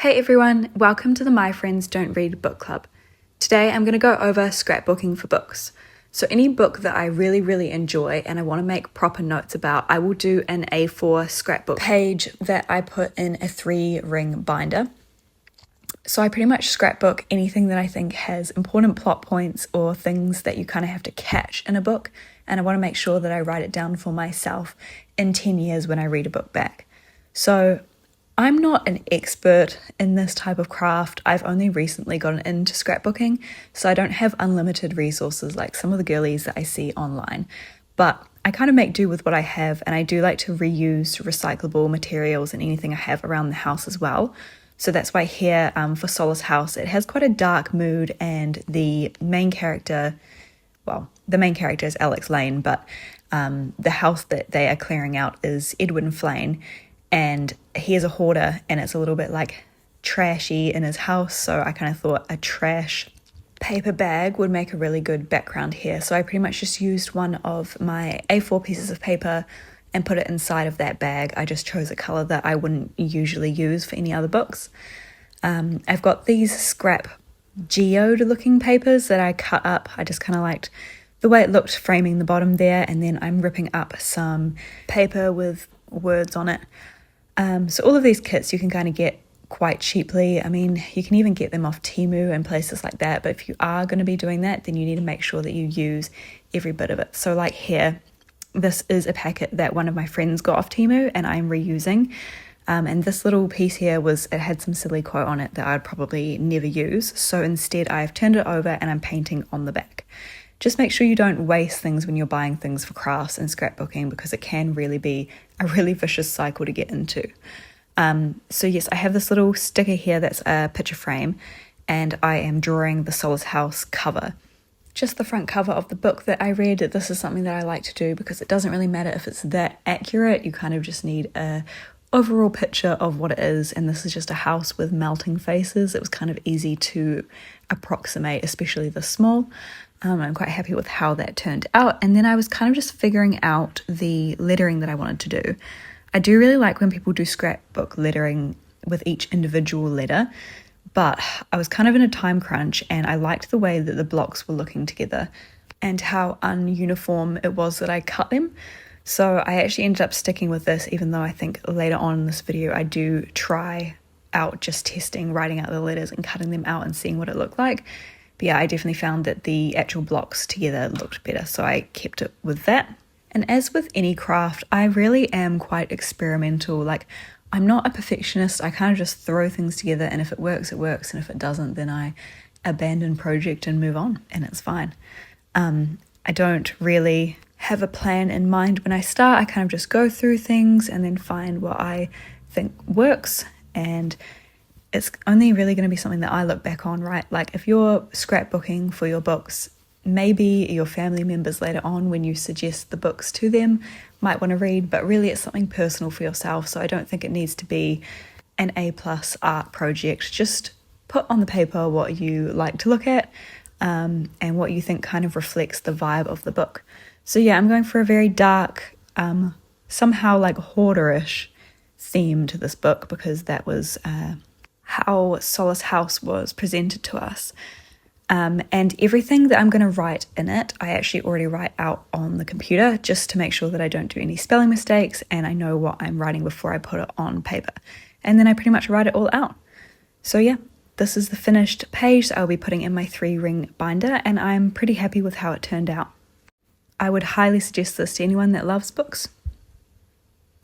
Hey everyone, welcome to the My Friends Don't Read book club. Today I'm going to go over scrapbooking for books. So any book that I really enjoy and I want to make proper notes about, I will do an A4 scrapbook page that I put in a 3-ring binder. So I pretty much scrapbook anything that I think has important plot points or things that you kind of have to catch in a book, and I want to make sure that I write it down for myself in 10 years when I read a book back. So I'm not an expert in this type of craft. I've only recently gotten into scrapbooking, so I don't have unlimited resources like some of the girlies that I see online. But I kind of make do with what I have, and I do like to reuse recyclable materials and anything I have around the house as well. So that's why here for Solace House, it has quite a dark mood, and the main character, is Alex Lane, but the house that they are clearing out is Edwin Flane. And he is a hoarder, and it's a little bit like trashy in his house, so I kind of thought a trash paper bag would make a really good background here. So I pretty much just used one of my A4 pieces of paper and put it inside of that bag. I just chose a colour that I wouldn't usually use for any other books. I've got these scrap geode looking papers that I cut up. I just kind of liked the way it looked framing the bottom there, and then I'm ripping up some paper with words on it. So all of these kits you can kind of get quite cheaply. I mean, you can even get them off Temu and places like that, but if you are going to be doing that, then you need to make sure that you use every bit of it. So like here, this is a packet that one of my friends got off Temu and I'm reusing. And this little piece here it had some silly quote on it that I'd probably never use. So instead I've turned it over and I'm painting on the back. Just make sure you don't waste things when you're buying things for crafts and scrapbooking, because it can really be a really vicious cycle to get into. So yes, I have this little sticker here that's a picture frame, and I am drawing the Solace House cover. Just the front cover of the book that I read. This is something that I like to do because it doesn't really matter if it's that accurate. You kind of just need a overall picture of what it is, and this is just a house with melting faces. It was kind of easy to approximate, especially this small. I'm quite happy with how that turned out. And then I was kind of just figuring out the lettering that I wanted to do. I do really like when people do scrapbook lettering with each individual letter, but I was kind of in a time crunch and I liked the way that the blocks were looking together and how ununiform it was that I cut them. So I actually ended up sticking with this, even though I think later on in this video I do try out just testing, writing out the letters and cutting them out and seeing what it looked like. But yeah, I definitely found that the actual blocks together looked better, so I kept it with that. And as with any craft, I really am quite experimental. Like, I'm not a perfectionist. I kind of just throw things together, and if it works, it works, and if it doesn't, then I abandon project and move on, and it's fine. I don't really have a plan in mind when I start. I kind of just go through things and then find what I think works, and it's only really going to be something that I look back on, right? Like if you're scrapbooking for your books, maybe your family members later on when you suggest the books to them might want to read, but really it's something personal for yourself. So I don't think it needs to be an A+ art project. Just put on the paper what you like to look at and what you think kind of reflects the vibe of the book. So yeah, I'm going for a very dark, somehow like hoarderish theme to this book, because that was how Solace House was presented to us. And everything that I'm going to write in it, I actually already write out on the computer just to make sure that I don't do any spelling mistakes and I know what I'm writing before I put it on paper. And then I pretty much write it all out. So yeah, this is the finished page that I'll be putting in my 3-ring binder, and I'm pretty happy with how it turned out. I would highly suggest this to anyone that loves books.